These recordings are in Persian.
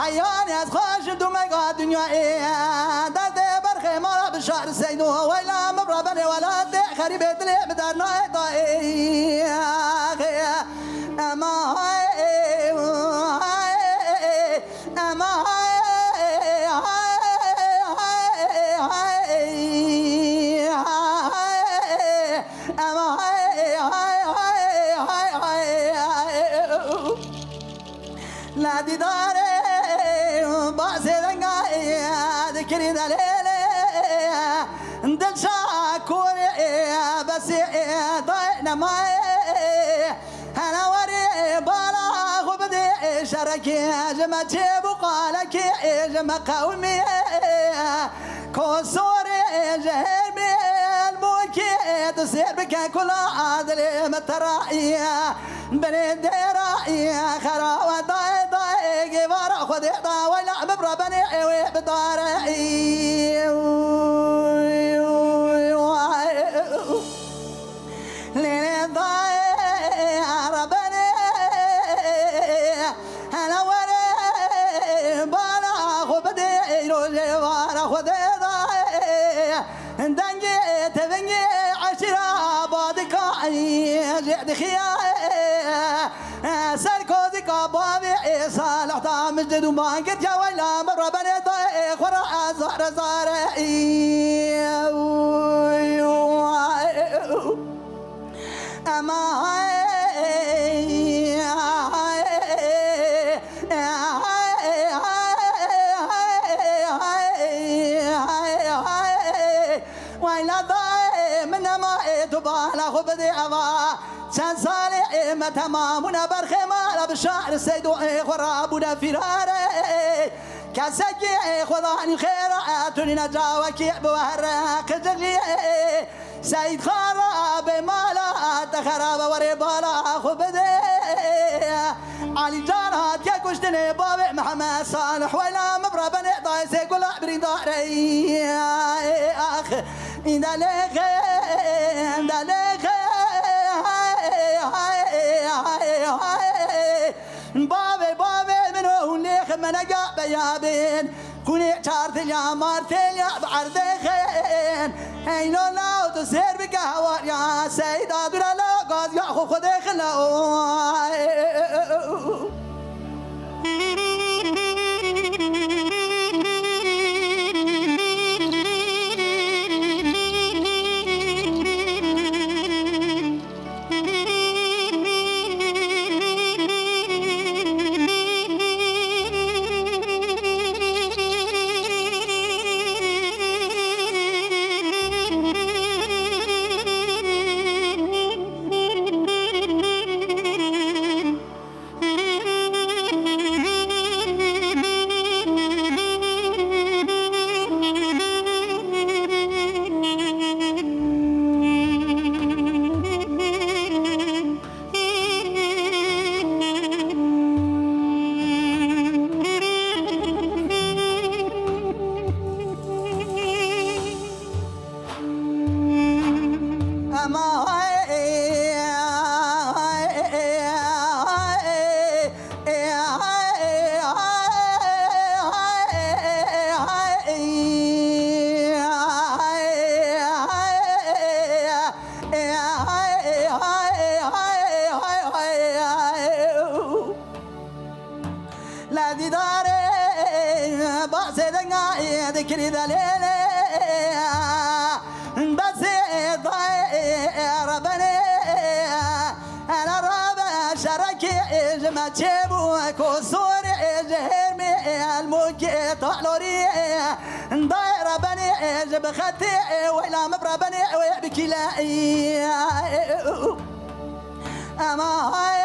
عياني از خوش دومگا دنیای درد برخی ما بشار سیدو ویلا مبربنی ولا ده خریب دلی بدر نای دایی اما لا دیداره بازی دنگای ذکری دلیله دل شاکوری بسی دای نمای هنواری بالا خوب دی شرکی جمع چه بقالکی جمع قومی کسوری جهرمی الموکی تسیر بکن کلا عادل مترائی بني ديرائي خراوة داي داي جوار خذ دا ولا مبرا بني وي بداري لين داي ربني انا وري بالا خبدي جوار خذ داي دنجي تبنجي عشرة بادكاي جد خياي سركوزي كابابي صالح طعم جديد وما قد جوالا مرة بني طيق ورا زهر زارعي أما ويلا ضاي من ما تبالا خبدي أبا شان صالح ما تمامنا برخيمة بشعر السيد ورابنا فراري كسجي خضاني خيرات نجاوك بوهرك جغي سيد خراب مالا تخراب وربالا خبدي علي جانات يا كشتني بابي محمد صالح ولا مبرا بني ضايسي كل عبرين داري اخ إذا لك إذا لك بابي بابي منو ليخ منقع بيابين كوني شارت يا مارتين يا بعرضين هينو لاو تسير بقهوة يا سيد عبد الله قاز يا أخو خدي خلاو لا ديداري باسي دنگاي ذكري دليلي باسي ضاي ربني انا رابع شركي جمع تشيبو كسوري جهرمي الموكي طالوري ضاي ربني جب خطي ولا مبربني ويبكي لاي اما هاي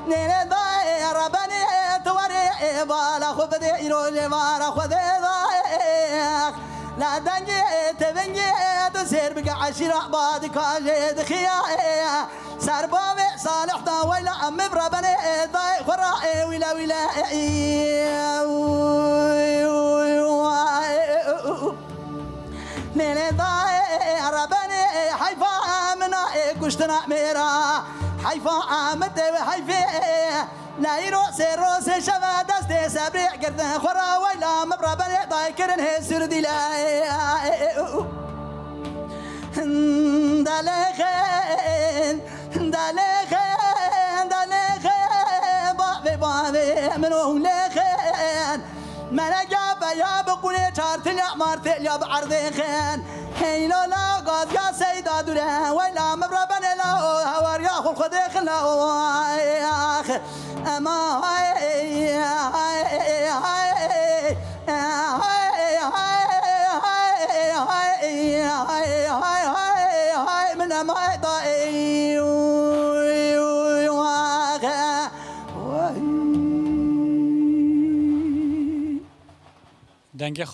نيني ضاي ربني توري بالا خبدي يروجي بالا خذي ضايق لا دنجي تبنجي تسير بقى عشرة بعد كاجي دخياي صار بابي صالح دا ولا أمي بربني ضاي خرائي ولا نيني ضاي ربني حيفا منا كشتنا ميرا حيفا عامت وحيفي لا يروس روس شبا دست سبريع قرد خورا ويلا مبرا بني ضايكرن هسر دي لا دالخين دالخين دالخين بابي بابي منو لخين من جاب يا بقولي شارتل يا مارتل يا بعرضي خين هي لا قاد يا سيدة دولا ويلا مبرا بني لا هوار يا خو خدي خلا يا اخ اما هاي هاي هاي هاي من ما ضاي دنگ